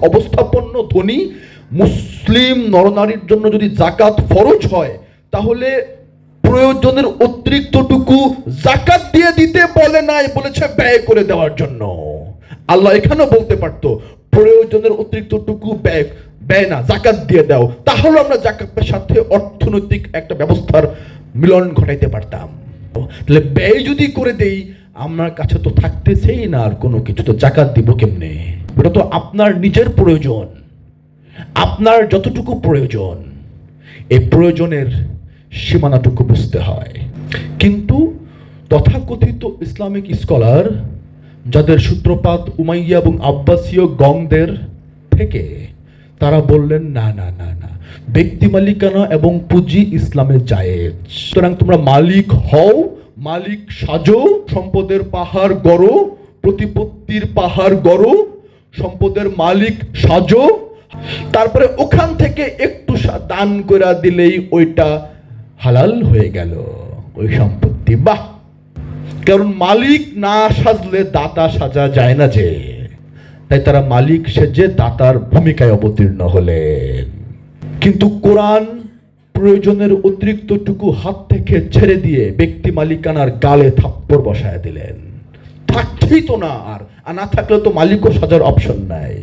অবস্থাপন্ন ধনী মুসলিম নরনারীর জন্য যদি যাকাত ফরজ হয়, তাহলে প্রয়োজনের অতিরিক্তটুকু যাকাত দিয়ে দিতে বলে নাই, বলেছে ব্যয় করে দেওয়ার জন্য। আল্লাহ এখানেও বলতে পারতো প্রয়োজনের অতিরিক্তটুকু ব্যয় না, যাকাত দিয়ে দাও, তাহলে আমরা যাকাতের সাথে অর্থনৈতিক একটা ব্যবস্থার মিলন ঘটাইতে পারতাম। তাহলে ব্যয় যদি করে দেই, আমার কাছে তো থাকতেছেই না আর কোনো কিছু, তো যাকাত দিব কেমনে? এটা তো আপনার নিজের প্রয়োজন, আপনার যতটুকু প্রয়োজন, এই প্রয়োজনের সীমানাটুকু বুঝতে হয়। কিন্তু তথাকথিত ইসলামিক স্কলার, যাদের সূত্রপাত উমাইয়া এবং আব্বাসীয় গংদের থেকে, তারা বললেন না না না না, ব্যক্তি মালিকানা এবং পুঁজি ইসলামে জায়েজ। সুতরাং তোমরা মালিক হও, মালিক সাজো, সম্পদের পাহাড় গড়ো, প্রতিপত্তির পাহাড় গড়ো, সম্পদের মালিক সাজো, তারপরে ওখান থেকে একটু দান করে দিলেই ওইটা হালাল হয়ে গেল ওই সম্পত্তি। বাহ! কারণ মালিক না সাজলে দাতা সাজা যায় না যে, তাই তারা মালিক সেজে দাতার ভূমিকায় অবতীর্ণ হলেন। কিন্তু কোরআন প্রয়োজনের অতিরিক্তটুকু হাত থেকে ছেড়ে দিয়ে ব্যক্তি মালিকানার গালে থাপ্পড় বসায় দিলেন। থাকছেই তো না, আর না থাকলে তো মালিকও সাজার অপশন নাই।